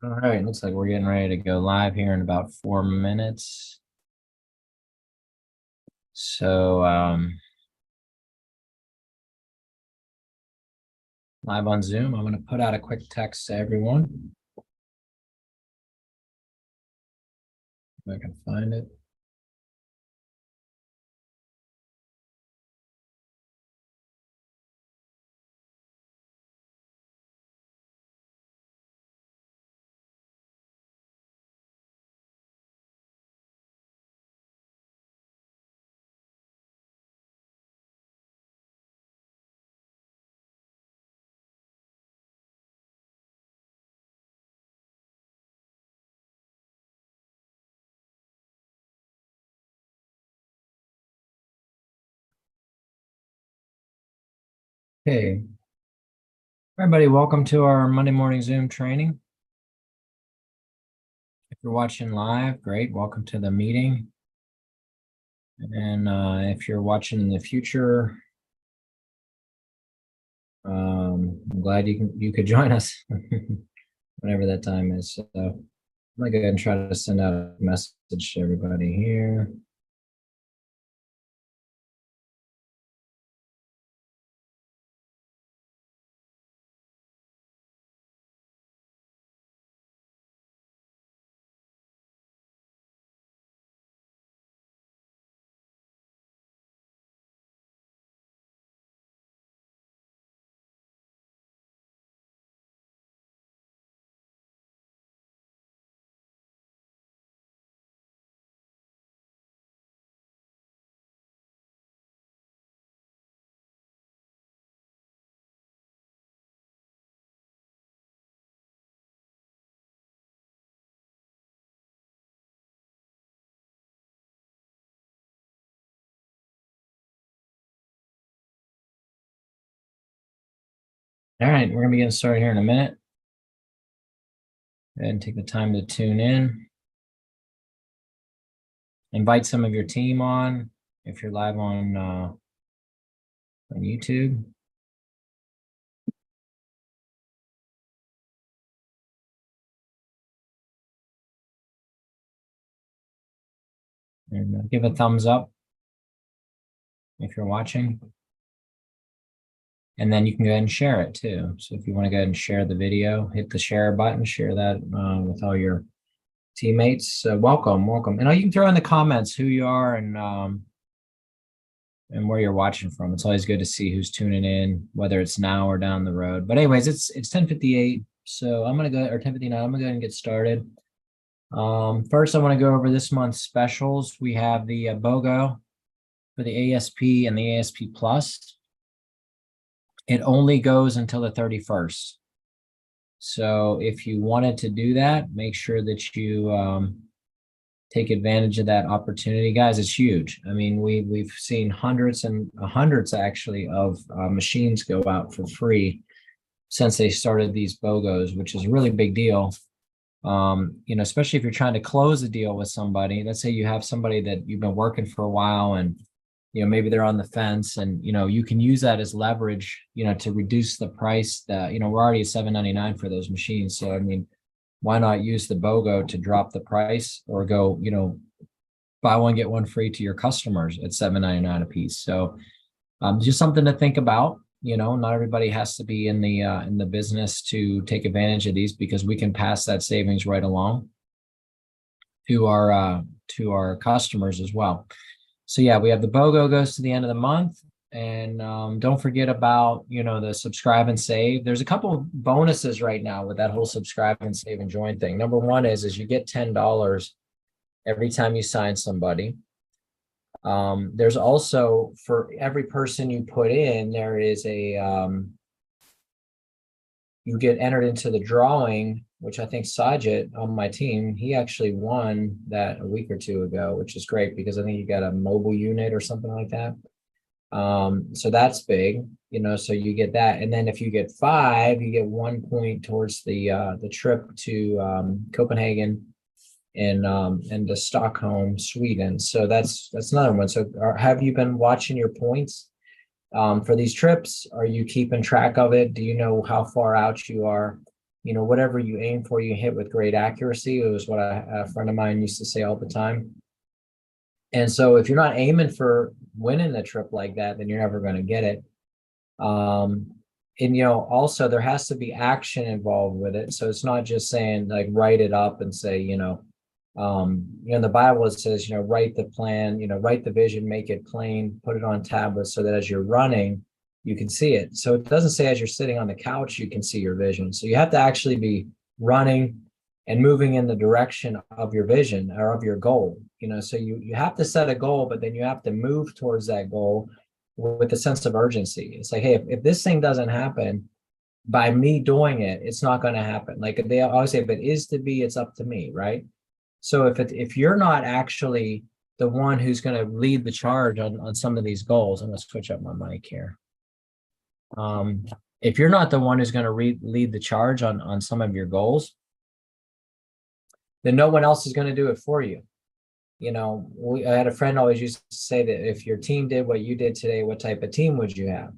All right, looks like we're getting ready to go live here in about 4 minutes. So, live on Zoom, I'm going to put out a quick text to everyone. If I can find it. Hey, everybody, welcome to our Monday morning Zoom training. If you're watching live, great, welcome to the meeting. And if you're watching in the future, I'm glad you could join us whenever that time is. So I'm gonna go ahead and try to send out a message to everybody here. All right, we're gonna be getting started here in a minute. Go ahead and take the time to tune in. Invite some of your team on if you're live on YouTube. And give a thumbs up if you're watching. And then you can go ahead and share it too. So if you want to go ahead and share the video, hit the share button, share that with all your teammates. Welcome. And you can throw in the comments who you are and where you're watching from. It's always good to see who's tuning in, whether it's now or down the road. But anyways, it's 10:58. So I'm gonna go, or 10:59. I'm gonna go ahead and get started. First, I want to go over this month's specials. We have the BOGO for the ASP and the ASP Plus. It only goes until the 31st. So if you wanted to do that, make sure that you take advantage of that opportunity. Guys, it's huge. I mean, we've seen hundreds actually of machines go out for free since they started these BOGOs, which is a really big deal. Especially if you're trying to close a deal with somebody. Let's say you have somebody that you've been working for a while and maybe they're on the fence, and you can use that as leverage to reduce the price. That we're already at $7.99 for those machines, so I mean, why not use the BOGO to drop the price, or go buy one get one free to your customers at $7.99 a piece. So just something to think about. Not everybody has to be in the business to take advantage of these, because we can pass that savings right along to our customers as well. So yeah, we have the BOGO goes to the end of the month, and don't forget about the subscribe and save. There's a couple of bonuses right now with that whole subscribe and save and join thing. Number one is you get $10 every time you sign somebody. There's also, for every person you put in, there is you get entered into the drawing, which I think Sajid on my team, he actually won that a week or two ago, which is great, because I think you got a mobile unit or something like that. So that's big, so you get that. And then if you get 5, you get 1 point towards the trip to Copenhagen and to Stockholm, Sweden. So that's another one. So have you been watching your points for these trips? Are you keeping track of it? Do you know how far out you are? whatever you aim for, you hit with great accuracy. It was what a friend of mine used to say all the time. And so if you're not aiming for winning a trip like that, then you're never going to get it. And also there has to be action involved with it. So it's not just saying like write it up and say, in the Bible it says, write the plan, write the vision, make it plain, put it on tablets so that as you're running, you can see it. So it doesn't say as you're sitting on the couch, you can see your vision. So you have to actually be running and moving in the direction of your vision or of your goal. So you have to set a goal, but then you have to move towards that goal with a sense of urgency. It's like, hey, if this thing doesn't happen by me doing it, it's not going to happen. Like they always say, if it is to be, it's up to me, right? So if you're not actually the one who's going to lead the charge on some of these goals, I'm going to switch up my mic here. If you're not the one who's going to lead the charge on some of your goals, then no one else is going to do it for you. I had a friend always used to say that if your team did what you did today, what type of team would you have?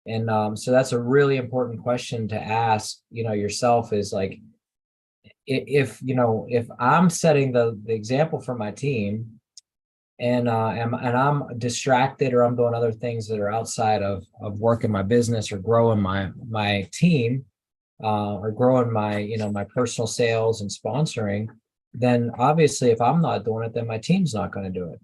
And so that's a really important question to ask, yourself is like, if I'm setting the example for my team and I'm distracted or I'm doing other things that are outside of working my business or growing my team, or growing my my personal sales and sponsoring, then obviously if I'm not doing it, then my team's not going to do it.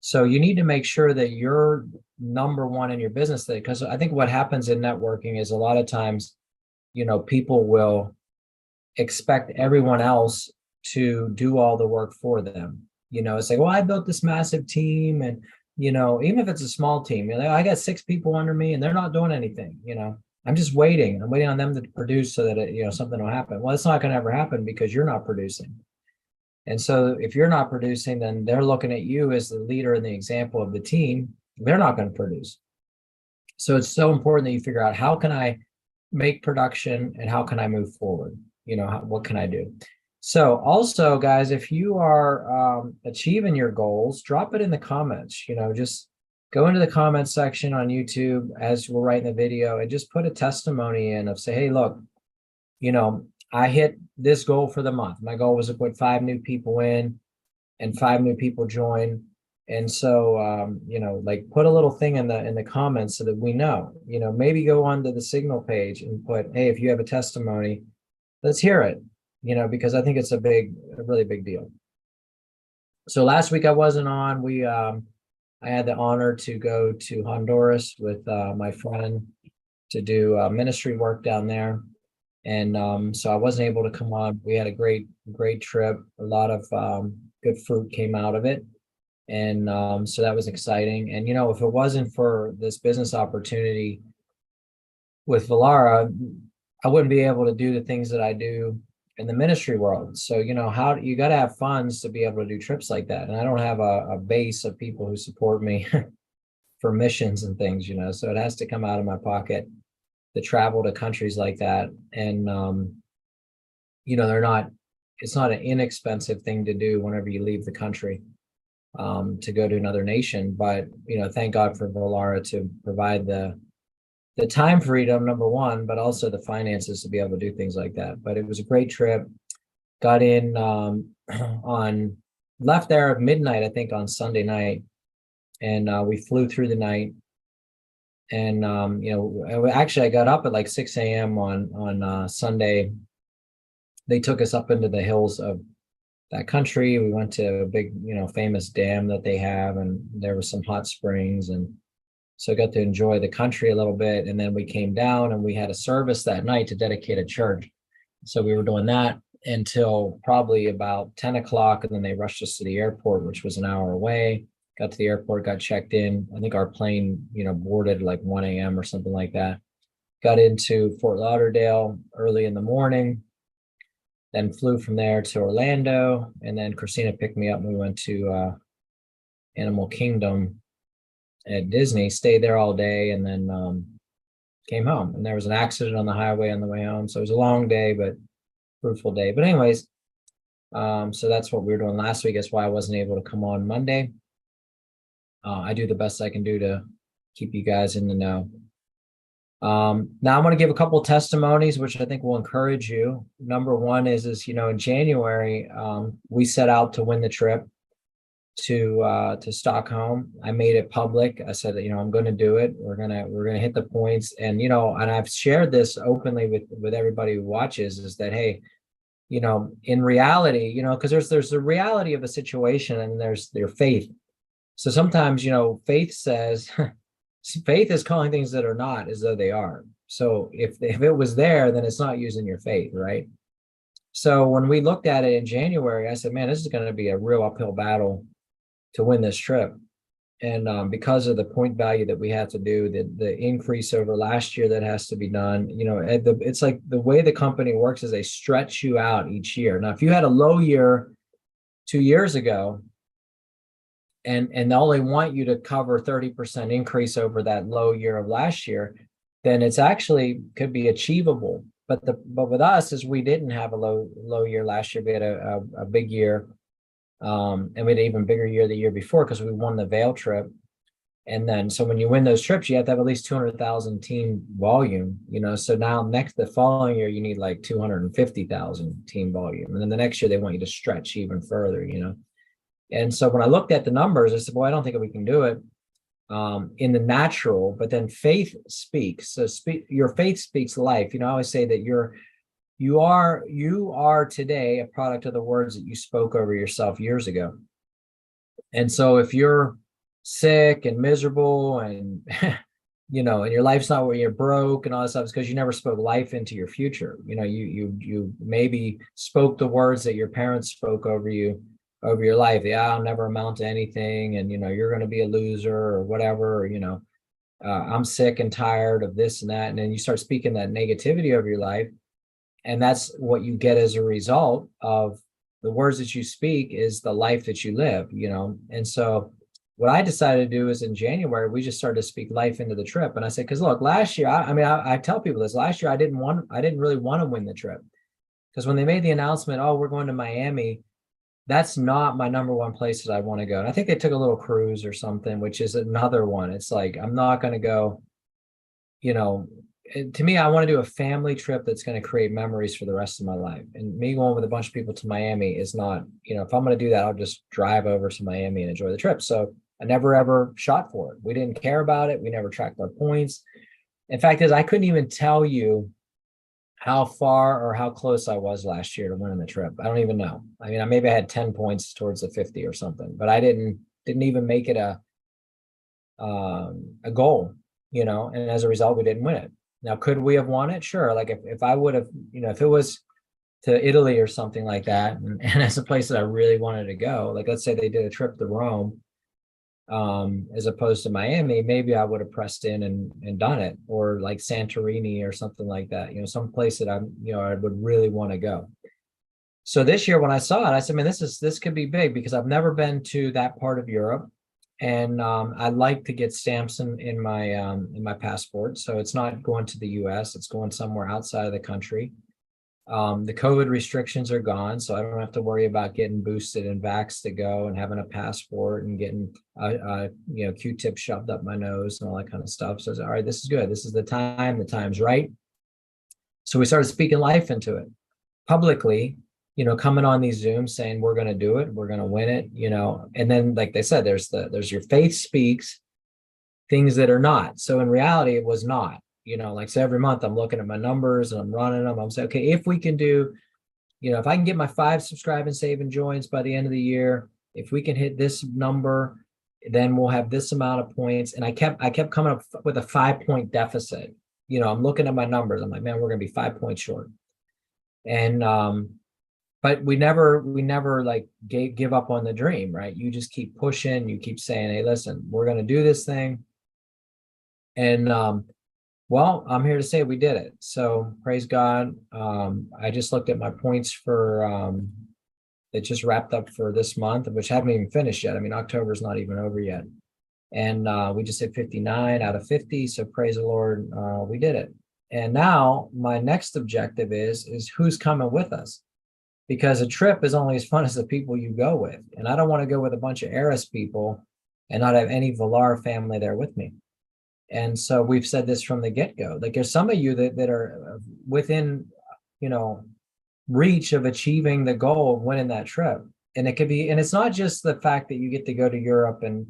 So you need to make sure that you're number one in your business, because I think what happens in networking is a lot of times people will expect everyone else to do all the work for them. It's like, well, I built this massive team, and even if it's a small team, I got 6 people under me and they're not doing anything. I'm just waiting. I'm waiting on them to produce so that something will happen. Well, it's not going to ever happen because you're not producing. And so if you're not producing, then they're looking at you as the leader and the example of the team. They're not going to produce. So it's so important that you figure out, how can I make production and how can I move forward? What can I do? So also, guys, if you are achieving your goals, drop it in the comments. Just go into the comments section on YouTube as we're writing the video and just put a testimony in of, say, hey, look, I hit this goal for the month. My goal was to put 5 new people in and 5 new people join. And so, like put a little thing in the comments so that we know, maybe go onto the Signal page and put, hey, if you have a testimony, let's hear it, because I think it's a really big deal. So last week I wasn't on. I had the honor to go to Honduras with my friend to do ministry work down there. And so I wasn't able to come on. We had a great trip. A lot of good fruit came out of it. And so that was exciting. And, if it wasn't for this business opportunity with Vollara, I wouldn't be able to do the things that I do in the ministry world. So, how you got to have funds to be able to do trips like that. And I don't have a base of people who support me for missions and things, so it has to come out of my pocket to travel to countries like that. And, it's not an inexpensive thing to do whenever you leave the country, to go to another nation. But, thank God for Vollara to provide the time freedom, number one, but also the finances to be able to do things like that. But it was a great trip. Got in left there at midnight, I think, on Sunday night. And we flew through the night. And, actually I got up at like 6 a.m. on Sunday. They took us up into the hills of that country. We went to a big, famous dam that they have, and there was some hot springs. And so I got to enjoy the country a little bit. And then we came down and we had a service that night to dedicate a church. So we were doing that until probably about 10 o'clock. And then they rushed us to the airport, which was an hour away. Got to the airport, got checked in. I think our plane, boarded like 1 a.m. or something like that. Got into Fort Lauderdale early in the morning, then flew from there to Orlando. And then Christina picked me up and we went to Animal Kingdom at Disney, stayed there all day, and then came home. And there was an accident on the highway on the way home. So it was a long day, but fruitful day. But anyways, so that's what we were doing last week. That's why I wasn't able to come on Monday. I do the best I can do to keep you guys in the know. Now I'm going to give a couple of testimonies, which I think will encourage you. Number one is in January, we set out to win the trip to Stockholm. I made it public. I said that, I'm going to do it. We're gonna hit the points, and and I've shared this openly with everybody who watches, is that, hey, in reality, because there's the reality of a situation, and there's their faith. So sometimes, faith says, faith is calling things that are not as though they are. So if it was there, then it's not using your faith, right? So when we looked at it in January, I said, man, this is going to be a real uphill battle to win this trip. And because of the point value that we have to do, the increase over last year that has to be done, it's like the way the company works is they stretch you out each year. Now, if you had a low year 2 years ago, and they only want you to cover 30% increase over that low year of last year, then it's actually could be achievable. But with us, is we didn't have a low year last year. We had a big year. And we had an even bigger year the year before because we won the Vail trip. And then, so when you win those trips, you have to have at least 200,000 team volume, so now the following year, you need like 250,000 team volume. And then the next year, they want you to stretch even further, And so when I looked at the numbers, I said, well, I don't think we can do it in the natural, but then faith speaks. So your faith speaks life. I always say that you are today a product of the words that you spoke over yourself years ago. And so if you're sick and miserable and and your life's not where you're broke and all that stuff, it's because you never spoke life into your future. You maybe spoke the words that your parents spoke over your life. Yeah, I'll never amount to anything, and you're going to be a loser or whatever. I'm sick and tired of this and that, and then you start speaking that negativity over your life. And that's what you get as a result of the words that you speak is the life that you live, And so what I decided to do is in January, we just started to speak life into the trip. And I said, because look, last year, I tell people this, last year, I didn't really want to win the trip, because when they made the announcement, oh, we're going to Miami, that's not my number one place that I want to go. And I think they took a little cruise or something, which is another one. It's like, I'm not going to go, to me, I want to do a family trip that's going to create memories for the rest of my life. And me going with a bunch of people to Miami is not, if I'm going to do that, I'll just drive over to Miami and enjoy the trip. So I never ever shot for it. We didn't care about it. We never tracked our points. In fact, I couldn't even tell you how far or how close I was last year to winning the trip. I don't even know. Maybe I had 10 points towards the 50 or something, but I didn't even make it a goal, and as a result, we didn't win it. Now, could we have won it? Sure. Like if I would have, if it was to Italy or something like that, and it's a place that I really wanted to go, like let's say they did a trip to Rome, as opposed to Miami, maybe I would have pressed in and done it, or like Santorini or something like that, some place that I would really want to go. So this year when I saw it, I said, man, this could be big, because I've never been to that part of Europe. And I'd like to get stamps in my passport. So it's not going to the US, it's going somewhere outside of the country. The COVID restrictions are gone, so I don't have to worry about getting boosted and vaxxed to go and having a passport and getting Q-tip shoved up my nose and all that kind of stuff. So I said, all right, this is good. This is the time's right. So we started speaking life into it publicly, coming on these Zooms saying, we're going to do it, we're going to win it, and then, like they said, there's your faith speaks things that are not. So in reality, it was not, so every month I'm looking at my numbers and I'm running them. I'm saying, okay, if we can do, if I can get my 5 subscribe and save and joins by the end of the year, if we can hit this number, then we'll have this amount of points. And I kept coming up with a 5-point deficit. I'm looking at my numbers. I'm like, man, we're going to be 5 points short. And, but we never like give up on the dream, right? You just keep pushing, you keep saying, hey, listen, we're going to do this thing. And, well, I'm here to say we did it. So praise God. I just looked at my points for, it just wrapped up for this month, which haven't even finished yet. October's not even over yet. And we just hit 59 out of 50. So praise the Lord, we did it. And now my next objective is who's coming with us, because a trip is only as fun as the people you go with. And I don't want to go with a bunch of Eris people and not have any Vollara family there with me. And so we've said this from the get-go. Like there's some of you that are within, you know, reach of achieving the goal of winning that trip. And it could be, and it's not just the fact that you get to go to Europe and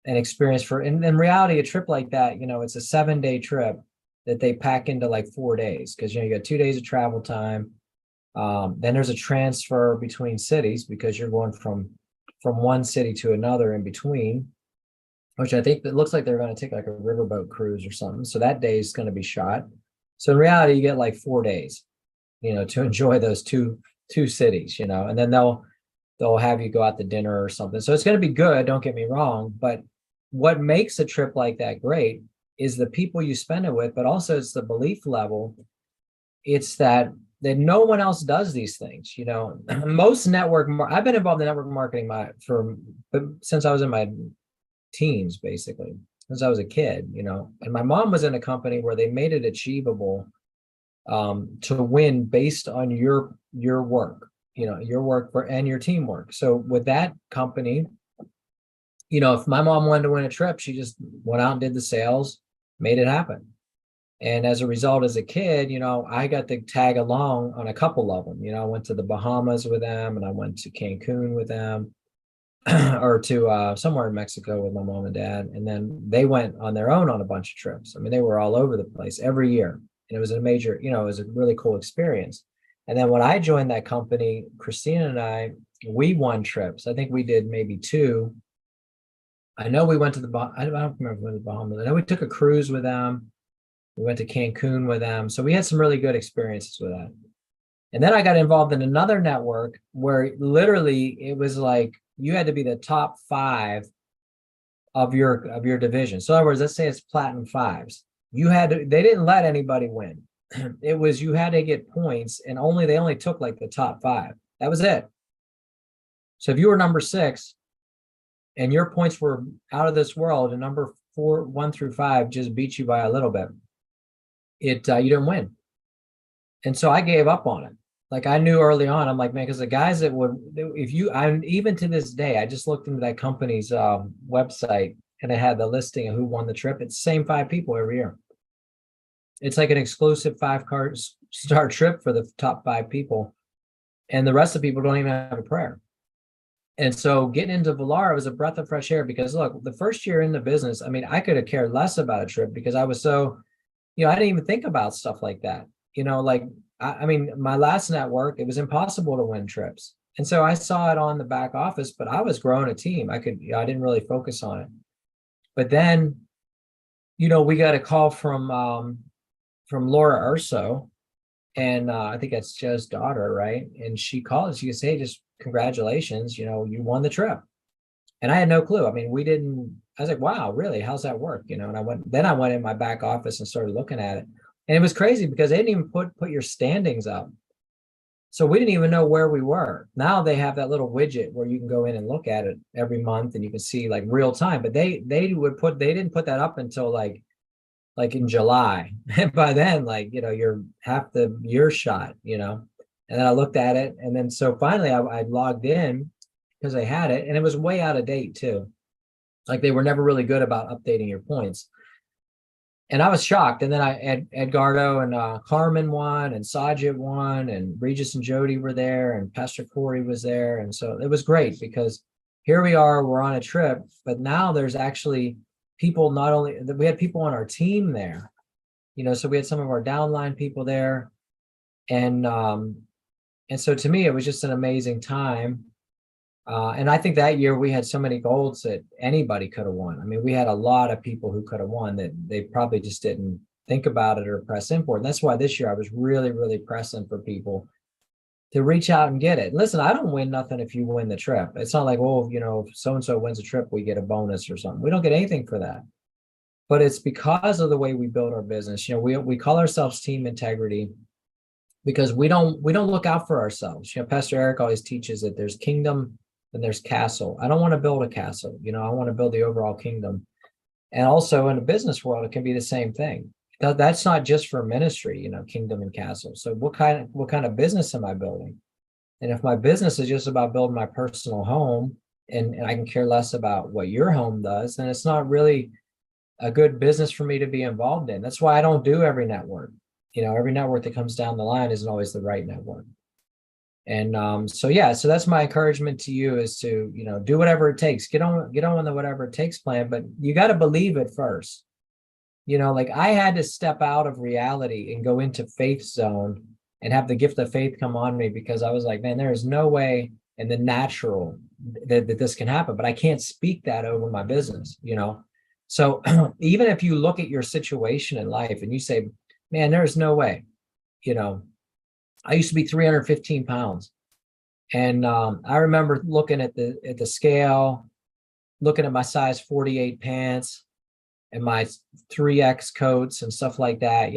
experience for, in reality, a trip like that, you know, it's a 7-day trip that they pack into like 4 days, because you got 2 days of travel time. Then there's a transfer between cities because you're going from one city to another in between, which I think it looks like they're going to take like a riverboat cruise or something. So that day is going to be shot. So in reality, you get like 4 days, to enjoy those two cities, and then they'll have you go out to dinner or something. So it's going to be good. Don't get me wrong. But what makes a trip like that great is the people you spend it with, but also it's the belief level. It's that no one else does these things. Most I've been involved in network marketing since I was in my teens, basically, since I was a kid, and my mom was in a company where they made it achievable to win based on your work, your work and your teamwork. So with that company, if my mom wanted to win a trip, she just went out and did the sales, made it happen. And as a result, as a kid, I got to tag along on a couple of them. I went to the Bahamas with them, and I went to Cancun with them, or to somewhere in Mexico with my mom and dad. And then they went on their own on a bunch of trips. I mean, they were all over the place every year. And it was a major, it was a really cool experience. And then when I joined that company, Christina and we won trips. I think we did maybe two. I know we went to I don't remember if we went to the Bahamas. I know we took a cruise with them. We went to Cancun with them. So we had some really good experiences with that. And then I got involved in another network where literally it was like you had to be the top 5 of your division. So in other words, let's say it's platinum 5s. They didn't let anybody win. It was, you had to get points, and they only took like the top 5. That was it. So if you were number 6 and your points were out of this world, and number 4, 1 through 5 just beat you by a little bit, you didn't win. And so I gave up on it. Like I knew early on, I'm like, man, because the guys even to this day, I just looked into that company's website, and it had the listing of who won the trip. It's the same 5 people every year. It's like an exclusive 5-star trip for the top 5 people. And the rest of the people don't even have a prayer. And so getting into Vollara was a breath of fresh air, because look, the first year in the business, I mean, I could have cared less about a trip because I was so, I didn't even think about stuff like that. I mean, my last network, it was impossible to win trips. And so I saw it on the back office, but I was growing a team. I didn't really focus on it. But then, we got a call from Laura Urso, and I think that's Joe's daughter, right? And she called, she said, hey, just congratulations, you won the trip. And I had no clue. I mean, I was like, wow, really? How's that work? And I went in my back office and started looking at it. And it was crazy because they didn't even put your standings up. So we didn't even know where we were. Now they have that little widget where you can go in and look at it every month, and you can see like real time. But they didn't put that up until like in July. And by then, like, you're half the year shot, And then I looked at it, and then so finally I logged in because I had it, and it was way out of date too. Like they were never really good about updating your points. And I was shocked. And then Edgardo and Carmen won, and Sajid won, and Regis and Jody were there, and Pastor Corey was there. And so it was great because here we are, we're on a trip, but now there's actually people, we had people on our team there, so we had some of our downline people there. And so to me, it was just an amazing time. And I think that year we had so many golds that anybody could have won. I mean, we had a lot of people who could have won that they probably just didn't think about it or press in for it. And that's why this year I was really, really pressing for people to reach out and get it. Listen, I don't win nothing if you win the trip. It's not like, if so-and-so wins a trip, we get a bonus or something. We don't get anything for that. But it's because of the way we build our business. We call ourselves Team Integrity because we don't look out for ourselves. Pastor Eric always teaches that there's kingdom and there's castle. I don't want to build a castle. I want to build the overall kingdom. And also in the business world, it can be the same thing. That's not just for ministry, kingdom and castle. So what kind of business am I building? And if my business is just about building my personal home, and I can care less about what your home does, then it's not really a good business for me to be involved in. That's why I don't do every network. Every network that comes down the line isn't always the right network. And so yeah, so that's my encouragement to you is to, do whatever it takes. Get on the whatever it takes plan, but you got to believe it first. Like I had to step out of reality and go into faith zone and have the gift of faith come on me, because I was like, man, there is no way in the natural that this can happen, but I can't speak that over my business. So even if you look at your situation in life and you say, man, there's no way, I used to be 315 pounds. And I remember looking at the scale, looking at my size 48 pants and my 3X coats and stuff like that,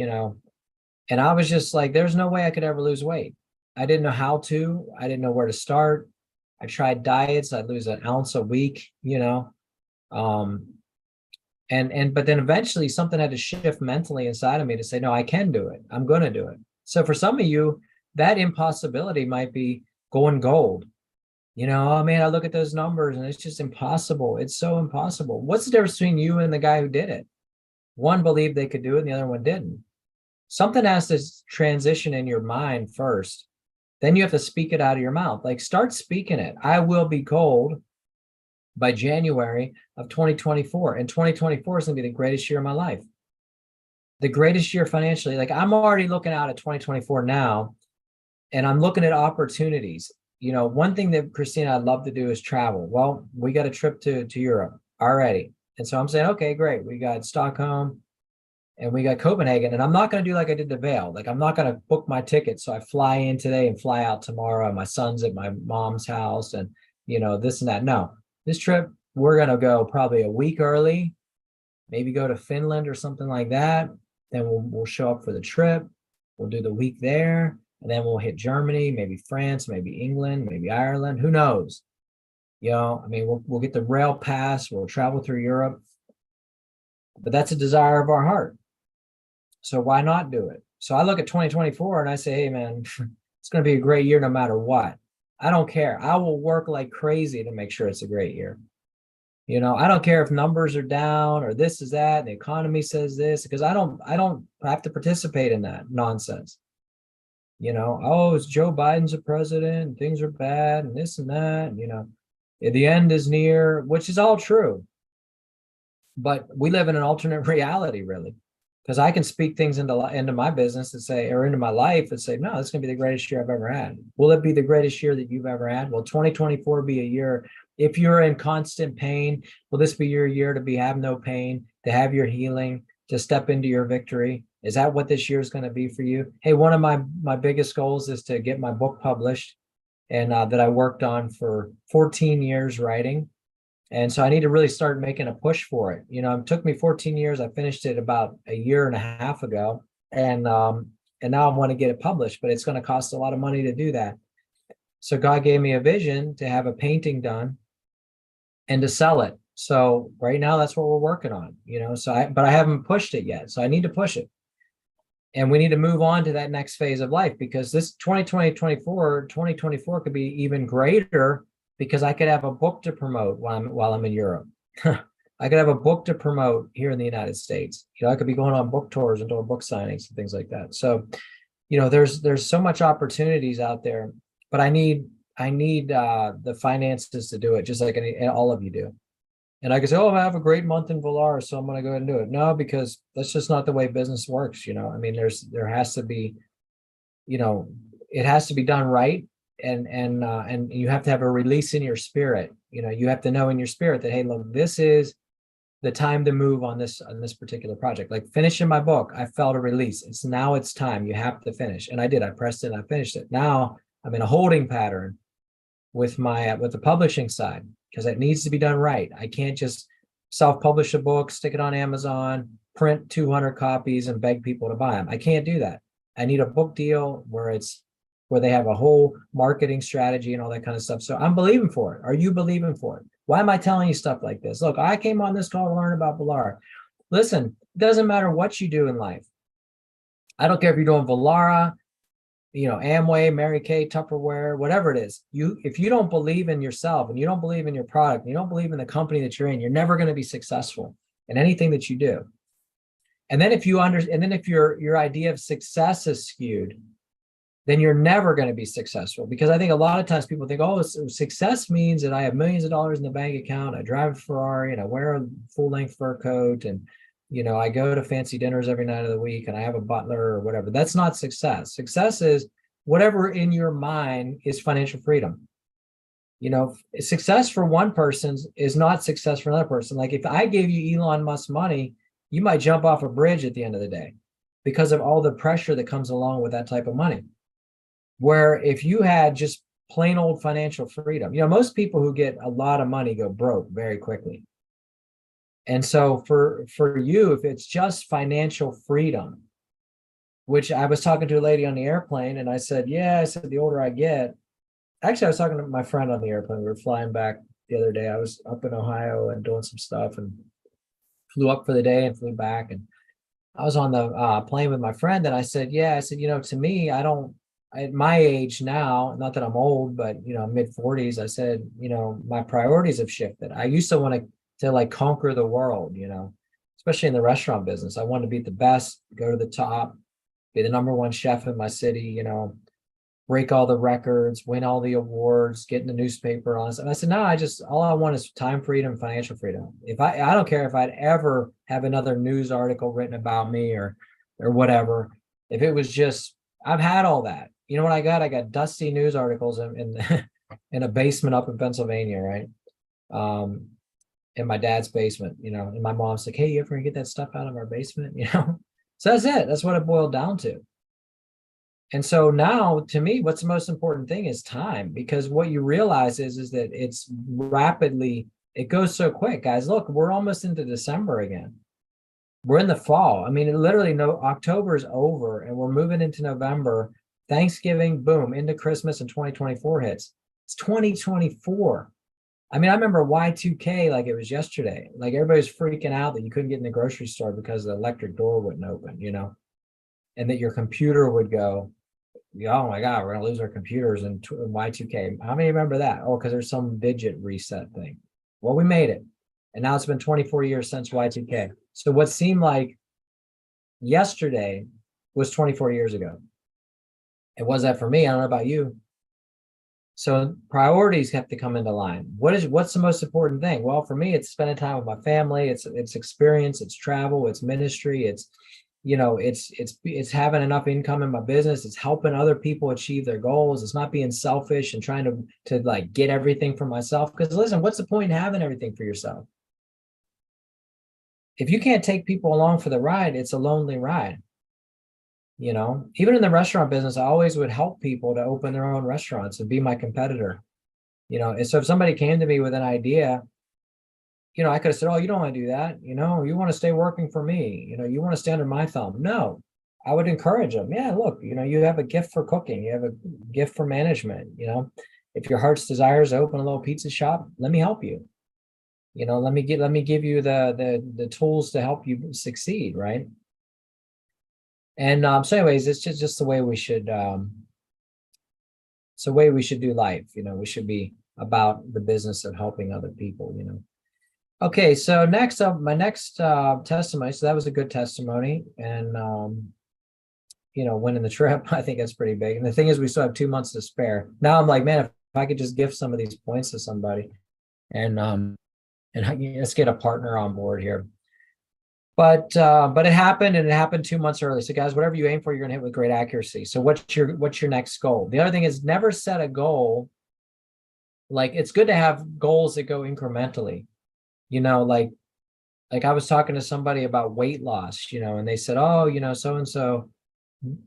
and I was just like, there's no way I could ever lose weight. I didn't know how to. I didn't know where to start. I tried diets. I'd lose an ounce a week, um, but then eventually something had to shift mentally inside of me to say, no, I can do it. I'm going to do it. So for some of you, that impossibility might be going gold. Oh man, I look at those numbers and it's just impossible. It's so impossible. What's the difference between you and the guy who did it? One believed they could do it and the other one didn't. Something has to transition in your mind first. Then you have to speak it out of your mouth. Like start speaking it. I will be gold by January of 2024. And 2024 is going to be the greatest year of my life. The greatest year financially. Like I'm already looking out at 2024 now, and I'm looking at opportunities. One thing that Christina, I'd love to do is travel. Well, we got a trip to Europe already. And so I'm saying, okay, great. We got Stockholm and we got Copenhagen. And I'm not going to do like I did the Vail. Like I'm not going to book my ticket. So I fly in today and fly out tomorrow. My son's at my mom's house and, this and that. No, this trip, we're going to go probably a week early, maybe go to Finland or something like that. Then we'll show up for the trip. We'll do the week there. And then we'll hit Germany, maybe France, maybe England, maybe Ireland. Who knows? We'll get the rail pass. We'll travel through Europe. But that's a desire of our heart. So why not do it? So I look at 2024 and I say, hey, man, it's going to be a great year no matter what. I don't care. I will work like crazy to make sure it's a great year. I don't care if numbers are down or this is that, and the economy says this, because I don't have to participate in that nonsense. It's Joe Biden's a president and things are bad and this and that, the end is near, which is all true. But we live in an alternate reality, really, because I can speak things into my business and say, or into my life and say, no, it's going to be the greatest year I've ever had. Will it be the greatest year that you've ever had? Will 2024 be a year? If you're in constant pain, will this be your year to have no pain, to have your healing, to step into your victory? Is that what this year is going to be for you? Hey, one of my biggest goals is to get my book published, and that I worked on for 14 years writing. And so I need to really start making a push for it. It took me 14 years. I finished it about a year and a half ago. And now I want to get it published, but it's going to cost a lot of money to do that. So God gave me a vision to have a painting done and to sell it. So right now that's what we're working on, but I haven't pushed it yet. So I need to push it. And we need to move on to that next phase of life, because this 2024 could be even greater, because I could have a book to promote while I'm in Europe. I could have a book to promote here in the United States. I could be going on book tours and doing book signings and things like that. So, there's so much opportunities out there, but I need the finances to do it, just like all of you do. And I can say, oh, I have a great month in Vollara, so I'm going to go ahead and do it. No, because that's just not the way business works. There has to be, it has to be done right. And you have to have a release in your spirit. You have to know in your spirit that, hey, look, this is the time to move on this particular project. Like finishing my book, I felt a release. It's time. You have to finish. And I did. I pressed it and I finished it. Now I'm in a holding pattern with the publishing side, because it needs to be done right. I can't just self-publish a book, stick it on Amazon, print 200 copies and beg people to buy them. I can't do that. I need a book deal where they have a whole marketing strategy and all that kind of stuff. So I'm believing for it. Are you believing for it? Why am I telling you stuff like this? Look, I came on this call to learn about Vollara. Listen, it doesn't matter what you do in life. I don't care if you're doing Vollara, Amway, Mary Kay, Tupperware, whatever it is. If you don't believe in yourself and you don't believe in your product, and you don't believe in the company that you're in, you're never going to be successful. in anything that you do. And then if your idea of success is skewed, then you're never going to be successful. Because I think a lot of times people think, oh, success means that I have millions of dollars in the bank account, I drive a Ferrari, and I wear a full-length fur coat, and I go to fancy dinners every night of the week, and I have a butler or whatever. That's not success. Success is whatever in your mind is financial freedom. Success for one person is not success for another person. Like if I gave you Elon Musk money, you might jump off a bridge at the end of the day because of all the pressure that comes along with that type of money. Where if you had just plain old financial freedom, most people who get a lot of money go broke very quickly. And so for you, if it's just financial freedom, which I was talking to a lady on the airplane, and I said, the older I get, actually, I was talking to my friend on the airplane. We were flying back the other day. I was up in Ohio and doing some stuff, and flew up for the day and flew back. And I was on the plane with my friend, and I said, to me, at my age now, not that I'm old, but mid 40s, I said, my priorities have shifted. I used to want to like conquer the world, especially in the restaurant business. I wanted to be the best, go to the top, be the number one chef in my city, break all the records, win all the awards, get in the newspaper, all this. And I said, no, all I want is time freedom, financial freedom. If I don't care if I'd ever have another news article written about me or whatever. If it was just, I've had all that. You know what I got? I got dusty news articles in in a basement up in Pennsylvania, right? In my dad's basement, and my mom's like, hey, you ever get that stuff out of our basement? So that's it. That's what it boiled down to. And so now, to me, what's the most important thing is time, because what you realize is that it goes so quick, guys. Look, we're almost into December again. We're in the fall. I mean, October is over and we're moving into November. Thanksgiving, boom, into Christmas, and 2024 hits. It's 2024. I mean, I remember Y2K like it was yesterday. Like everybody's freaking out that you couldn't get in the grocery store because the electric door wouldn't open, and that your computer would go, oh my God, we're going to lose our computers in Y2K. How many remember that? Oh, because there's some digit reset thing. Well, we made it. And now it's been 24 years since Y2K. So what seemed like yesterday was 24 years ago. It was that for me. I don't know about you. So priorities have to come into line. What's the most important thing? Well, for me, it's spending time with my family. It's experience, it's travel, it's ministry, it's having enough income in my business. It's helping other people achieve their goals. It's not being selfish and trying to like get everything for myself. Because listen, what's the point in having everything for yourself? If you can't take people along for the ride, it's a lonely ride. Even in the restaurant business, I always would help people to open their own restaurants and be my competitor. And so if somebody came to me with an idea, I could have said, oh, you don't want to do that. You want to stay working for me. You want to stay under my thumb. No, I would encourage them. Yeah, look, you have a gift for cooking. You have a gift for management. If your heart's desire is to open a little pizza shop, let me help you. Let me give you the tools to help you succeed. Right. And so anyways, it's just the way we should it's the way we should do life. We should be about the business of helping other people. Okay, so next up, my next testimony. So that was a good testimony, and winning the trip, I think that's pretty big. And the thing is, we still have 2 months to spare. Now I'm like, man, if I could just gift some of these points to somebody, and let's get a partner on board here. But it happened, and it happened 2 months early. So guys, whatever you aim for, you're gonna hit with great accuracy. So what's your next goal? The other thing is never set a goal. Like it's good to have goals that go incrementally. Like I was talking to somebody about weight loss, and they said, oh, so-and-so,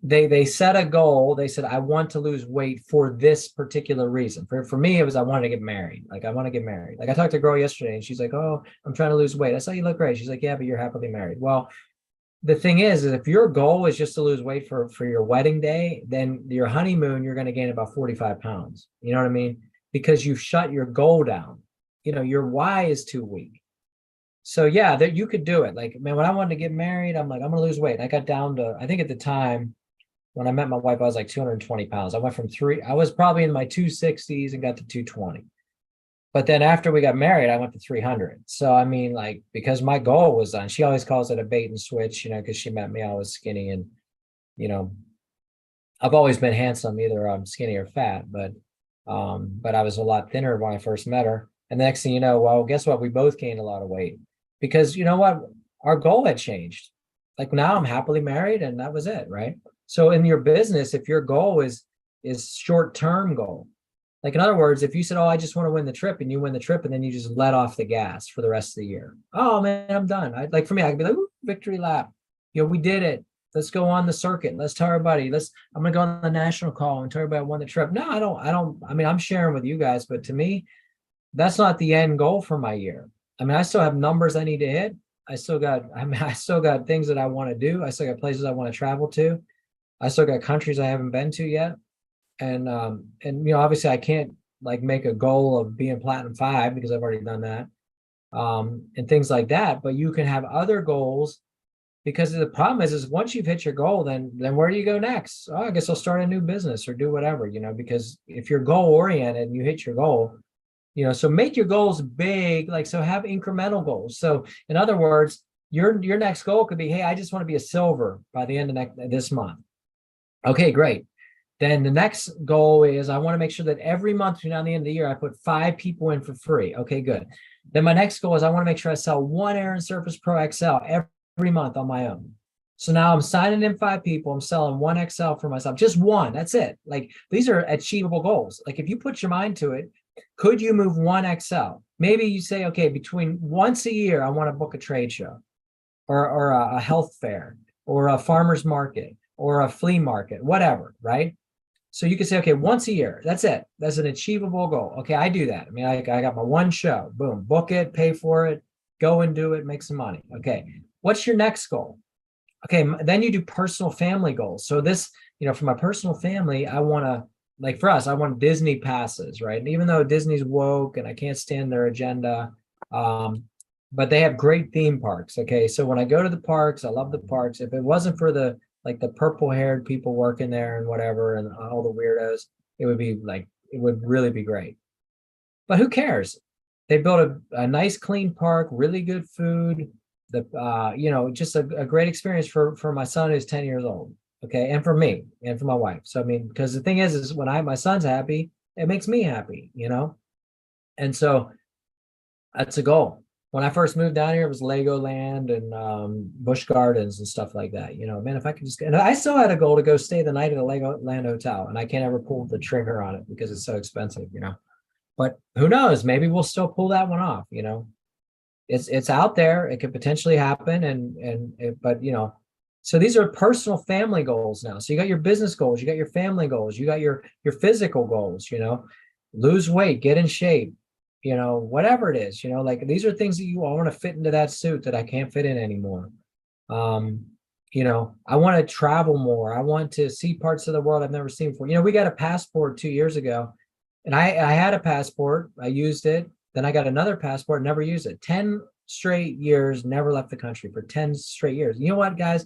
they set a goal. They said, I want to lose weight for this particular reason. For me, it was, I wanted to get married. Like, I want to get married. Like I talked to a girl yesterday and she's like, oh, I'm trying to lose weight. I saw you look great. She's like, yeah, but you're happily married. Well, the thing is if your goal is just to lose weight for your wedding day, then your honeymoon, you're going to gain about 45 pounds. You know what I mean? Because you've shut your goal down. Your why is too weak. So yeah, that you could do it. Like, man, when I wanted to get married, I'm like, I'm gonna lose weight. I got down to, I think at the time when I met my wife, I was like 220 pounds. I was probably in my 260s and got to 220. But then after we got married, I went to 300. So I mean, like, because my goal was done. She always calls it a bait and switch, because she met me, I was skinny, and you know, I've always been handsome, either I'm skinny or fat, but I was a lot thinner when I first met her. And the next thing you know, well, guess what? We both gained a lot of weight because you know what? Our goal had changed. Like now I'm happily married and that was it, right? So in your business, if your goal is short-term goal, like in other words, if you said, "Oh, I just want to win the trip," and you win the trip, and then you just let off the gas for the rest of the year. Oh man, I'm done. Like for me, I could be like, victory lap. We did it. Let's go on the circuit. Let's tell everybody. I'm gonna go on the national call and tell everybody I won the trip. No, I don't. I don't. I mean, I'm sharing with you guys, but to me, that's not the end goal for my year. I mean, I still have numbers I need to hit. I still got things that I want to do. I still got places I want to travel to. I still got countries I haven't been to yet. And obviously I can't like make a goal of being platinum 5 because I've already done that. And things like that. But you can have other goals, because the problem is once you've hit your goal, then where do you go next? Oh, I guess I'll start a new business or do whatever, because if you're goal oriented and you hit your goal, so make your goals big, like, so have incremental goals. So in other words, your next goal could be, hey, I just want to be a silver by the end of this month. Okay, great. Then the next goal is I want to make sure that every month between now and the end of the year, I put 5 people in for free. Okay, good. Then my next goal is I want to make sure I sell 1 Aaron Surface Pro XL every month on my own. So now I'm signing in 5 people. I'm selling 1 XL for myself, just one. That's it. Like, these are achievable goals. Like, if you put your mind to it, could you move 1 XL? Maybe you say, okay, between once a year, I want to book a trade show or a health fair or a farmer's market or a flea market, whatever, right? So you can say, okay, once a year, that's it. That's an achievable goal. Okay, I do that. I mean, I got my 1 show, boom, book it, pay for it, go and do it, make some money. Okay, what's your next goal? Okay, then you do personal family goals. So this, for my personal family, I want to, like for us, I want Disney passes, right? And even though Disney's woke and I can't stand their agenda, but they have great theme parks. Okay, so when I go to the parks, I love the parks. If it wasn't for the purple haired people working there and whatever, and all the weirdos, it would really be great. But who cares? They built a nice, clean park, really good food, just a great experience for my son who's 10 years old. Okay. And for me and for my wife. So, I mean, because the thing is when my son's happy, it makes me happy, And so that's a goal. When I first moved down here, it was Legoland and Busch Gardens and stuff like that. Man, if I could and I still had a goal to go stay the night at a Legoland hotel, and I can't ever pull the trigger on it because it's so expensive, But who knows? Maybe we'll still pull that one off. It's out there. It could potentially happen, but so these are personal family goals now. So you got your business goals, you got your family goals, you got your physical goals. Lose weight, get in shape. Whatever it is, like these are things that you all want to fit into that suit that I can't fit in anymore. I want to travel more. I want to see parts of the world I've never seen before. We got a passport 2 years ago, and I had a passport. I used it. Then I got another passport, never used it. 10 straight years, never left the country for 10 straight years. You know what, guys?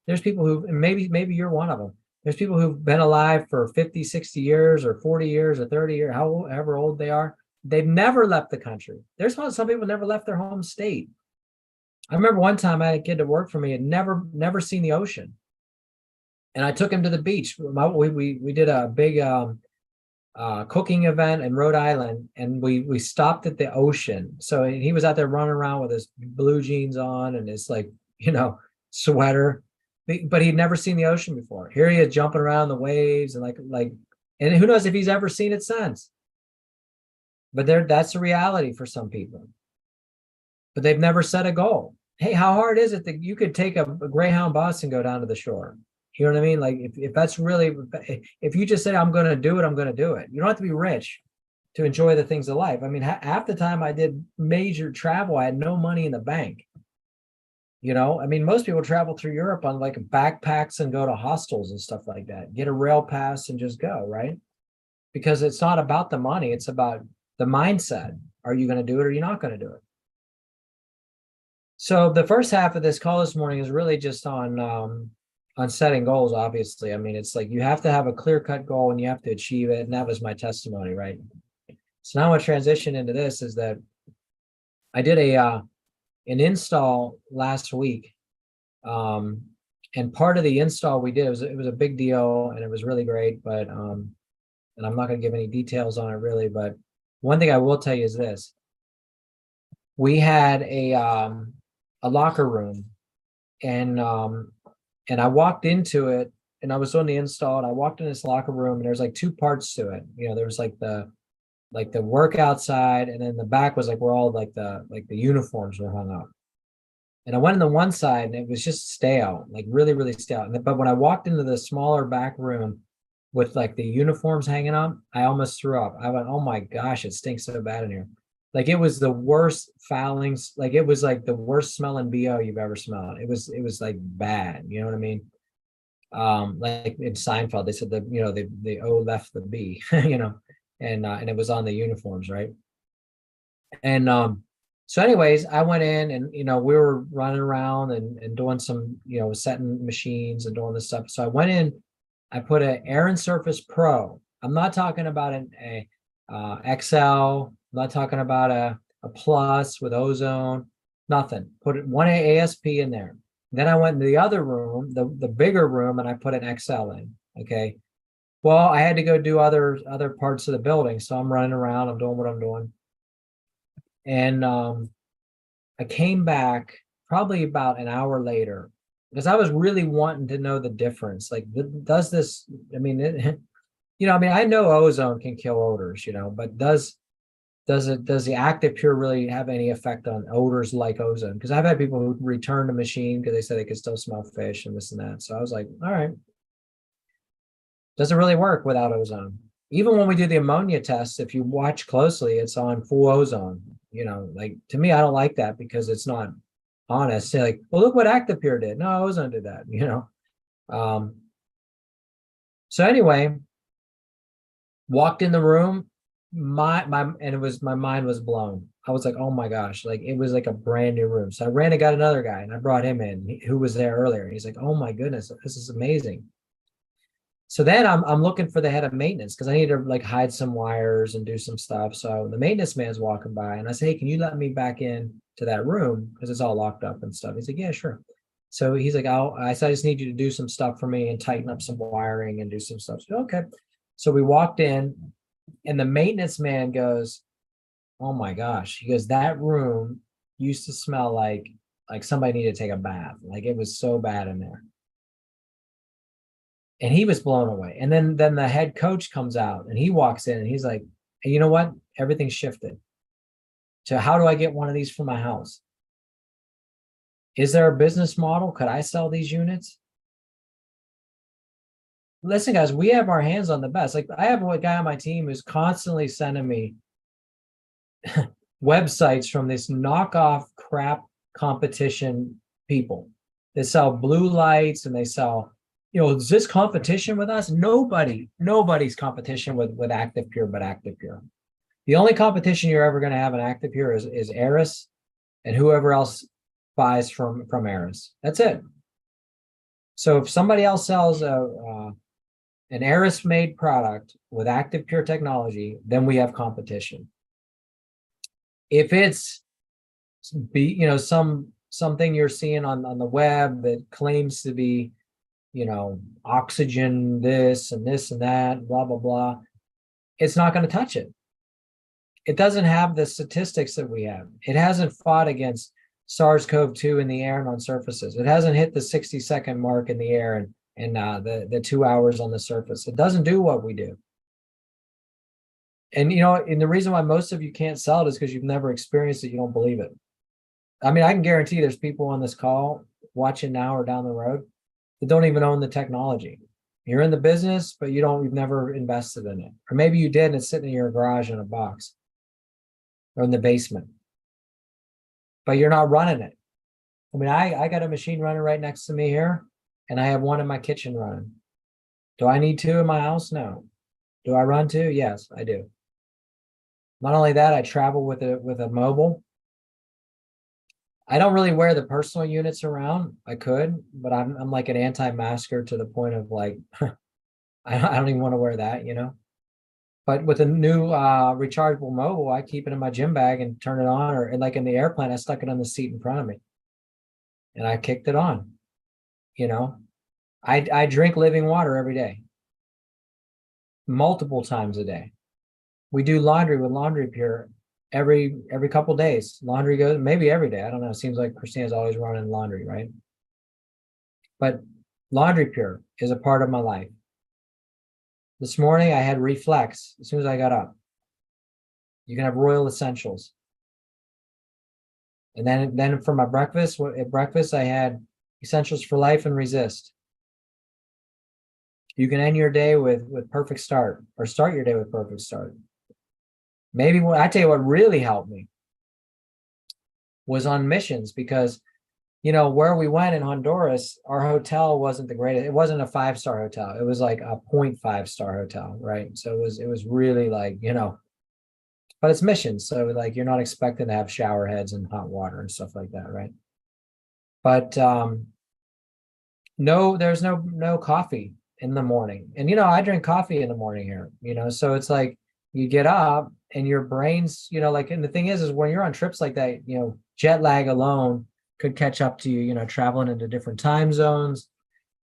There's people who, and maybe you're one of them. There's people who've been alive for 50, 60 years or 40 years or 30 years, however old they are. They've never left the country. There's some people never left their home state. I remember one time I had a kid that worked for me and never seen the ocean. And I took him to the beach. We did a big cooking event in Rhode Island, and we stopped at the ocean. So he was out there running around with his blue jeans on and his sweater, but he'd never seen the ocean before. Here he is jumping around the waves and and who knows if he's ever seen it since. But that's a reality for some people. But they've never set a goal. Hey, how hard is it that you could take a Greyhound bus and go down to the shore? You know what I mean? Like if that's really, if you just say, I'm going to do it, I'm going to do it. You don't have to be rich to enjoy the things of life. I mean, half the time I did major travel, I had no money in the bank. I mean, most people travel through Europe on backpacks and go to hostels and stuff like that. Get a rail pass and just go, right? Because it's not about the money. It's about the mindset. Are you going to do it or you're not going to do it? So the first half of this call this morning is really just on setting goals, obviously. I mean, it's like you have to have a clear-cut goal and you have to achieve it. And that was my testimony, right? So now I transition into this is that I did an install last week. And part of the install we did, it was a big deal and it was really great, but and I'm not going to give any details on it really, but one thing I will tell you is this. We had a locker room, and I walked into it, and I was doing the install, and I walked in this locker room, and there's like two parts to it. There was like the workout side, and then the back was like where all the uniforms were hung up. And I went in the one side, and it was just stale, like really, really stale. But when I walked into the smaller back room with like the uniforms hanging up, I almost threw up. I went, oh my gosh, it stinks so bad in here. Like it was the worst foulings, like it was like the worst smelling BO you've ever smelled. It was like bad, you know what I mean? Like in Seinfeld, they said that, the O left the B, and it was on the uniforms, right? And so anyways, I went in, and we were running around and doing some, setting machines and doing this stuff. So I went in, I put an Air Surface Pro. I'm not talking about a XL, I'm not talking about a plus with ozone, nothing. Put one ASP in there. Then I went in the other room, the bigger room, and I put an XL in. Okay. Well, I had to go do other parts of the building. So I'm running around, I'm doing what I'm doing. And I came back probably about an hour later because I was really wanting to know the difference. Like, does this, I mean, I know ozone can kill odors, but does the Active Pure really have any effect on odors like ozone? Because I've had people who return the machine because they said they could still smell fish and this and that. So I was like, all right, does it really work without ozone? Even when we do the ammonia test, if you watch closely, it's on full ozone. Like to me, I don't like that because it's not honest. Say like, well, look what Active Pure did. No, ozone did that. Um, so anyway, walked in the room, and it was, my mind was blown. I was like, oh my gosh, like it was like a brand new room. So I ran and got another guy, and I brought him in who was there earlier. He's like, oh my goodness, this is amazing. So then I'm looking for the head of maintenance because I need to like hide some wires and do some stuff. So the maintenance man's walking by, and I say, hey, can you let me back in to that room because it's all locked up and stuff? He's like, yeah, sure. So he's like, I said, I just need you to do some stuff for me and tighten up some wiring and do some stuff. So, okay. So we walked in, and the maintenance man goes, oh my gosh. He goes, that room used to smell like somebody needed to take a bath. Like it was so bad in there. And he was blown away. And then the head coach comes out, and he walks in, and he's like, hey, you know what? Everything shifted to how do I get one of these for my house? Is there a business model? Could I sell these units? Listen, guys, we have our hands on the best. Like I have a guy on my team who's constantly sending me websites from this knockoff crap competition people. They sell blue lights, and they sell, is this competition with us? Nobody's competition with Active Pure but Active Pure. The only competition you're ever going to have in Active Pure is Eris and whoever else buys from Eris. That's it. So if somebody else sells an Eris made product with Active Pure technology, then we have competition. If it's something you're seeing on the web that claims to be, oxygen, this and this and that, blah, blah, blah, it's not going to touch it. It doesn't have the statistics that we have. It hasn't fought against SARS-CoV-2 in the air and on surfaces. It hasn't hit the 60-second mark in the air and the 2 hours on the surface. It doesn't do what we do. And, and the reason why most of you can't sell it is because you've never experienced it. You don't believe it. I mean, I can guarantee there's people on this call watching now or down the road that don't even own the technology. You're in the business, but you've never invested in it. Or maybe you did and it's sitting in your garage in a box or in the basement, but you're not running it. I mean, I got a machine running right next to me here, and I have one in my kitchen running. Do I need two in my house? No. Do I run two? Yes, I do. Not only that, I travel with a mobile. I don't really wear the personal units around. I could, but I'm like an anti-masker to the point of like, I don't even want to wear that, But with a new rechargeable mobile, I keep it in my gym bag and turn it on, or and like in the airplane, I stuck it on the seat in front of me and I kicked it on. You know, I drink living water every day, multiple times a day. We do laundry with Laundry Pure every couple days. Laundry goes maybe every day. I don't know. It seems like Christina's always running laundry, right? But Laundry Pure is a part of my life. This morning I had Reflex as soon as I got up. You can have Royal Essentials. And then for my breakfast, at breakfast I had Essentials for Life and Resist. You can end your day with Perfect Start, or start your day with Perfect Start. Maybe I tell you what really helped me was on missions, because where we went in Honduras, our hotel wasn't the greatest. It wasn't a 5-star hotel. It was like a 0.5-star hotel, right? So it was really like, but it's missions. So like you're not expecting to have shower heads and hot water and stuff like that, right? But no, there's no coffee in the morning. And I drink coffee in the morning here, so it's like you get up and your brain's, like, and the thing is when you're on trips like that, jet lag alone could catch up to you, traveling into different time zones.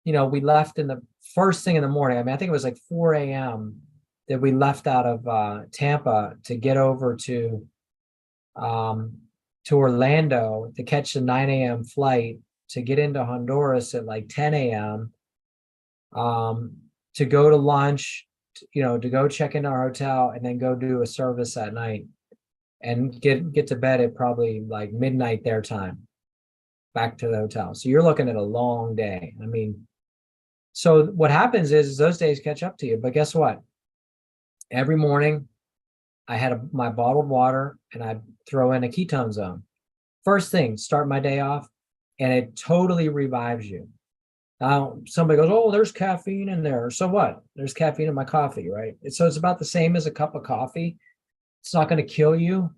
We left in the first thing in the morning. I mean, I think it was like 4 a.m. that we left out of Tampa to get over to Orlando to catch the 9 a.m. flight to get into Honduras at like 10 a.m. To go to lunch, to go check into our hotel and then go do a service at night and get to bed at probably like midnight their time, back to the hotel. So you're looking at a long day. I mean, so what happens is those days catch up to you. But guess what? Every morning I had my bottled water and I'd throw in a ketone zone. First thing, start my day off, and it totally revives you. Now, somebody goes, oh, there's caffeine in there. So what? There's caffeine in my coffee, right? So it's about the same as a cup of coffee. It's not going to kill you.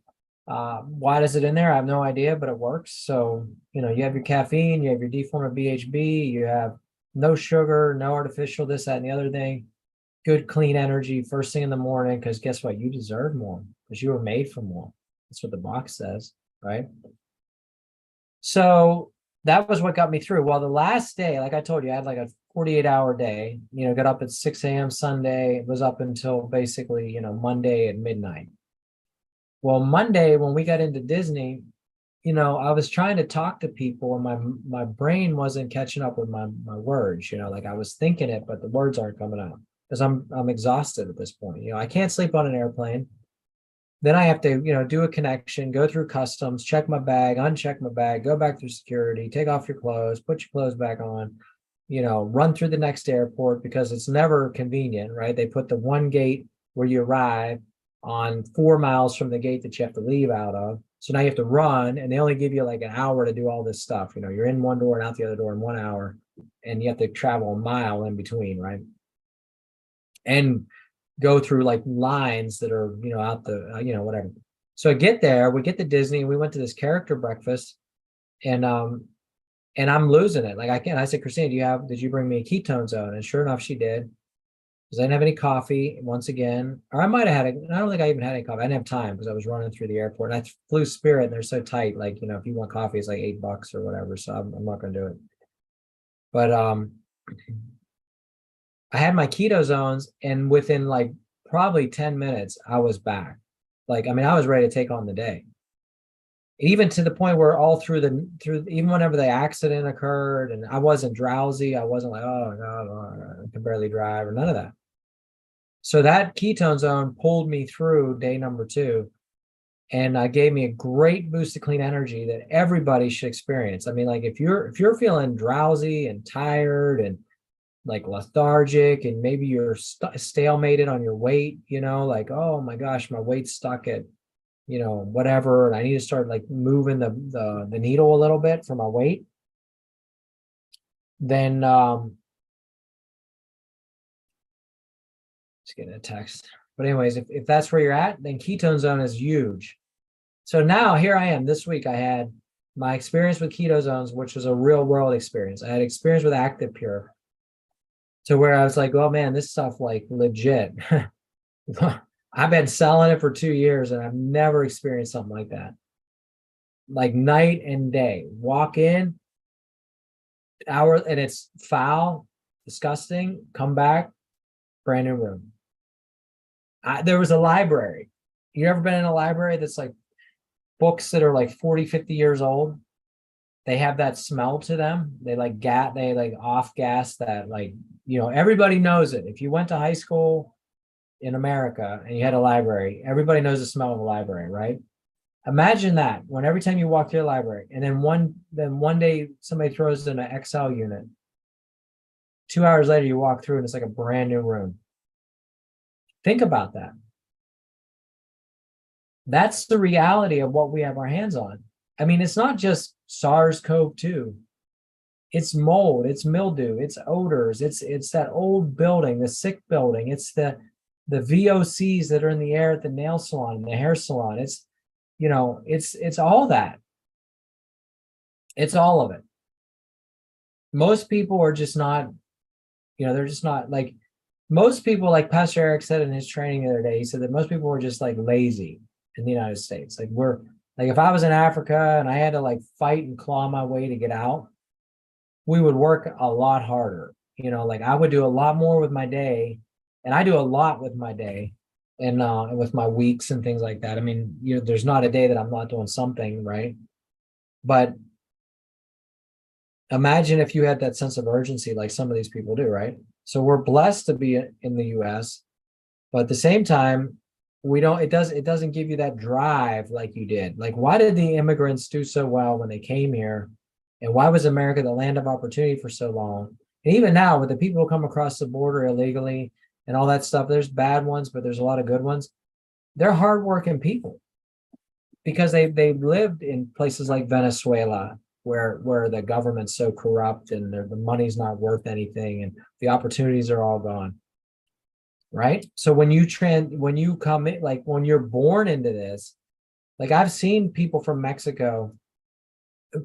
Why is it in there? I have no idea, but it works. So, you have your caffeine, you have your D form of BHB, you have no sugar, no artificial, this, that, and the other thing. Good, clean energy first thing in the morning, because guess what? You deserve more because you were made for more. That's what the box says, right? So that was what got me through. Well, the last day, like I told you, I had like a 48-hour day, got up at 6 a.m. Sunday, was up until basically, Monday at midnight. Well, Monday, when we got into Disney, I was trying to talk to people and my brain wasn't catching up with my words, like I was thinking it, but the words aren't coming out because I'm exhausted at this point. I can't sleep on an airplane. Then I have to, do a connection, go through customs, check my bag, uncheck my bag, go back through security, take off your clothes, put your clothes back on, run through the next airport because it's never convenient, right? They put the one gate where you arrive on 4 miles from the gate that you have to leave out of. So now you have to run, and they only give you like an hour to do all this stuff. You're in one door and out the other door in 1 hour, and you have to travel a mile in between, right? And go through like lines that are, out the, whatever. So I get there, we get to Disney, we went to this character breakfast, and I'm losing it. Like I said, Christina, did you bring me a ketone zone? And sure enough, she did. Because I didn't have any coffee once again, or I might have had it. I don't think I even had any coffee. I didn't have time because I was running through the airport. And I flew Spirit, and they're so tight. Like, if you want coffee, it's like $8 or whatever. So I'm not going to do it. But I had my keto zones, and within like probably 10 minutes, I was back. Like, I mean, I was ready to take on the day. Even to the point where all through even whenever the accident occurred, and I wasn't drowsy, I wasn't like, oh God, I can barely drive or none of that. So that ketone zone pulled me through day number 2 and gave me a great boost of clean energy that everybody should experience. I mean, like if you're feeling drowsy and tired and like lethargic, and maybe you're stalemated on your weight, like, oh my gosh, my weight's stuck at, whatever, and I need to start like moving the needle a little bit for my weight, then just getting a text. But anyways, if that's where you're at, then ketone zone is huge. So now here I am. This week I had my experience with keto zones, which was a real world experience. I had experience with Active Pure, to where I was like, oh man, this stuff like legit. I've been selling it for 2 years and I've never experienced something like that. Like night and day. Walk in, hour, and it's foul, disgusting. Come back, brand new room. There was a library. You ever been in a library that's like books that are like 40, 50 years old? They have that smell to them. They like off gas that, like, everybody knows it. If you went to high school in America and you had a library, everybody knows the smell of a library, right? Imagine that when every time you walk through a library, and then one day somebody throws in an XL unit. 2 hours later, you walk through and it's like a brand new room. Think about that. That's the reality of what we have our hands on. I mean, it's not just SARS-CoV-2. It's mold, it's mildew, it's odors, it's that old building, the sick building, it's the VOCs that are in the air at the nail salon, the hair salon. It's all that. It's all of it. Most people are just not, they're just not like, most people, like Pastor Eric said in his training the other day, he said that most people are just like lazy in the United States. Like, if I was in Africa and I had to like fight and claw my way to get out, we would work a lot harder. Like I would do a lot more with my day, and I do a lot with my day and with my weeks and things like that. I mean, there's not a day that I'm not doing something, right? But imagine if you had that sense of urgency like some of these people do, right? So we're blessed to be in the US, but at the same time, it doesn't give you that drive like you did. Like, why did the immigrants do so well when they came here? And why was America the land of opportunity for so long? And even now, with the people who come across the border illegally and all that stuff, there's bad ones, but there's a lot of good ones. They're hardworking people because they lived in places like Venezuela, where the government's so corrupt and the money's not worth anything and the opportunities are all gone. Right? So when you come in, like when you're born into this, like I've seen people from Mexico,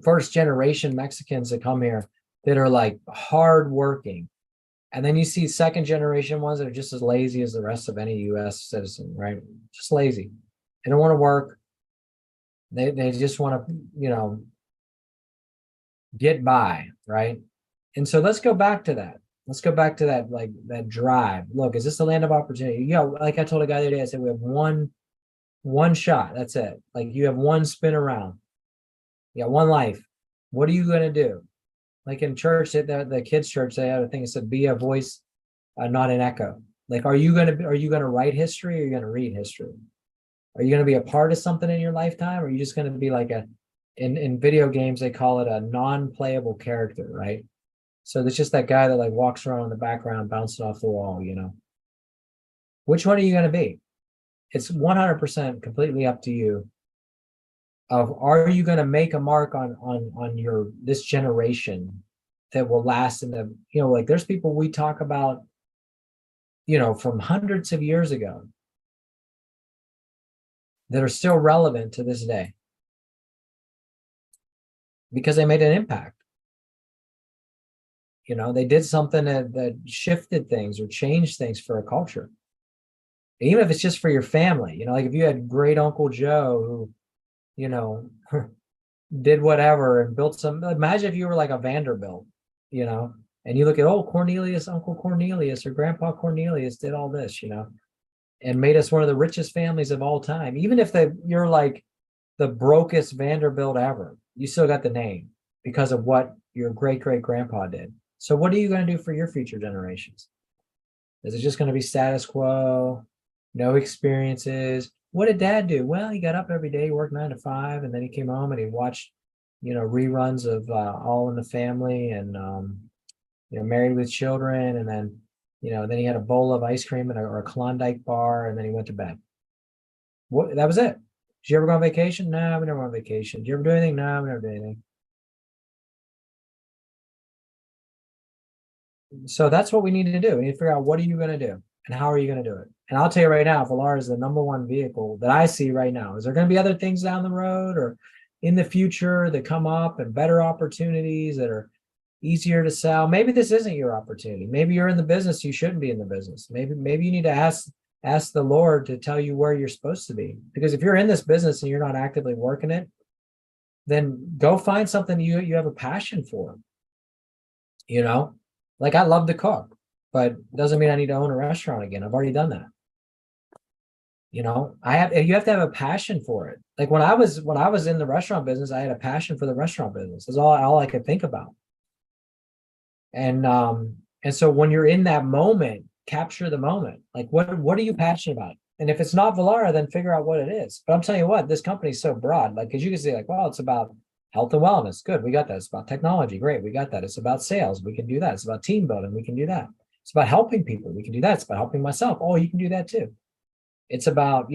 first generation Mexicans that come here that are like hardworking. And then you see second generation ones that are just as lazy as the rest of any US citizen, right? Just lazy. They don't want to work. They just want to, get by, right? And so let's go back to that. Let's go back to that, like that drive. Look, is this the land of opportunity? Like I told a guy the other day, I said, we have one shot. That's it. Like you have one spin around. You got one life. What are you going to do? Like in church, the kids' church, they had a thing that said, be a voice, not an echo. Like, are you going to write history, or are you going to read history? Are you going to be a part of something in your lifetime? Or are you just going to be like in video games, they call it a non-playable character, right? So there's just that guy that like walks around in the background, bouncing off the wall, Which one are you going to be? It's 100% completely up to you. Are you going to make a mark on this generation that will last in the, like there's people we talk about, from hundreds of years ago that are still relevant to this day because they made an impact. They did something that shifted things or changed things for a culture. Even if it's just for your family, like if you had great Uncle Joe who, did whatever and built imagine if you were like a Vanderbilt, and you look at, Cornelius, Uncle Cornelius or Grandpa Cornelius did all this, and made us one of the richest families of all time. Even if you're like the brokest Vanderbilt ever, you still got the name because of what your great-great-grandpa did. So what are you going to do for your future generations? Is it just going to be status quo, no experiences? What did Dad do? Well, he got up every day, worked 9 to 5, and then he came home and he watched, reruns of All in the Family and, Married with Children. And then, then he had a bowl of ice cream or a Klondike bar, and then he went to bed. That was it. Did you ever go on vacation? No, we never went on vacation. Did you ever do anything? No, we never did anything. So that's what we need to do. We need to figure out, what are you going to do and how are you going to do it? And I'll tell you right now, Vollara is the number one vehicle that I see right now. Is there going to be other things down the road or in the future that come up and better opportunities that are easier to sell? Maybe this isn't your opportunity. Maybe you're in the business you shouldn't be in the business. Maybe you need to ask ask the Lord to tell you where you're supposed to be. Because if you're in this business and you're not actively working it, then go find something you have a passion for. You know, like I love to cook, but doesn't mean I need to own a restaurant again. I've already done that. You know, you have to have a passion for it. Like when I was in the restaurant business, I had a passion for the restaurant business. That's all I could think about. And so when you're in that moment, capture the moment. Like what are you passionate about? And if it's not Vollara, then figure out what it is. But I'm telling you what, this company is so broad. Like, because you can say, like, well, it's about health and wellness. Good, we got that. It's about technology. Great, we got that. It's about sales. We can do that. It's about team building. We can do that. It's about helping people. We can do that. It's about helping myself. Oh, you can do that too. It's about,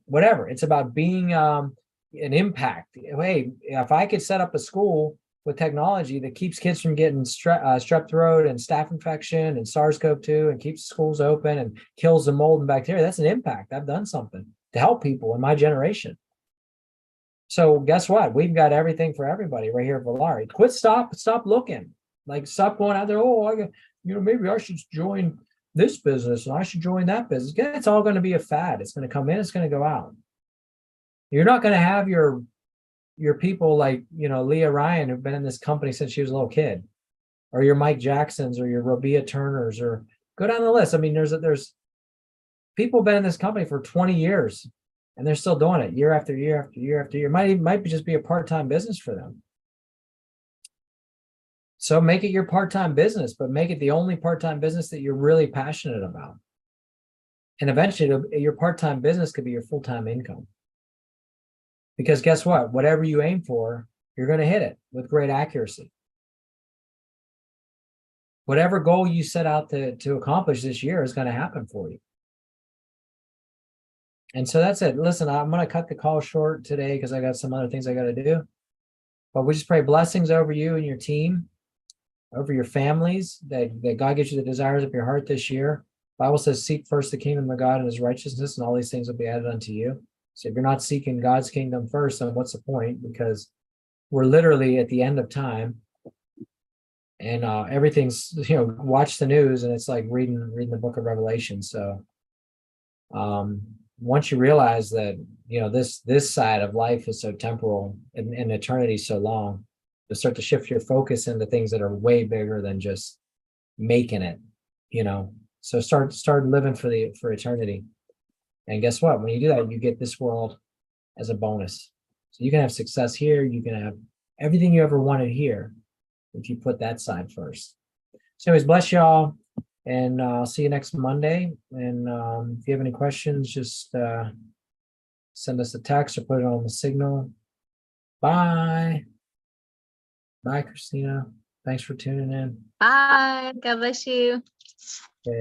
whatever. It's about being an impact. Hey, if I could set up a school with technology that keeps kids from getting strep throat and staph infection and SARS-CoV-2 and keeps schools open and kills the mold and bacteria, that's an impact. I've done something to help people in my generation. So guess what? We've got everything for everybody right here at Vollara. Stop looking. Like, stop going out there. Oh, maybe I should join this business and I should join that business. Yeah, it's all going to be a fad. It's going to come in, it's going to go out. You're not going to have your people like, Leah Ryan, who've been in this company since she was a little kid, or your Mike Jacksons or your Robia Turners, or go down the list. I mean, there's people been in this company for 20 years and they're still doing it year after year after year after year. Might just be a part-time business for them. So make it your part-time business, but make it the only part-time business that you're really passionate about. And eventually your part-time business could be your full-time income. Because guess what? Whatever you aim for, you're going to hit it with great accuracy. Whatever goal you set out to accomplish this year is going to happen for you. And so that's it. Listen, I'm going to cut the call short today because I got some other things I got to do. But we just pray blessings over you and your team, over your families, that God gives you the desires of your heart this year. The Bible says, seek first the kingdom of God and his righteousness, and all these things will be added unto you. So if you're not seeking God's kingdom first, then what's the point? Because we're literally at the end of time, and everything's, watch the news and it's like reading the book of Revelation. So once you realize that, this side of life is so temporal and eternity so long, to start to shift your focus into things that are way bigger than just making it, So start living for eternity. And guess what? When you do that, you get this world as a bonus. So you can have success here. You can have everything you ever wanted here if you put that side first. So anyways, bless y'all. And I'll see you next Monday. And if you have any questions, just send us a text or put it on the signal. Bye. Bye, Christina. Thanks for tuning in. Bye. God bless you. Okay.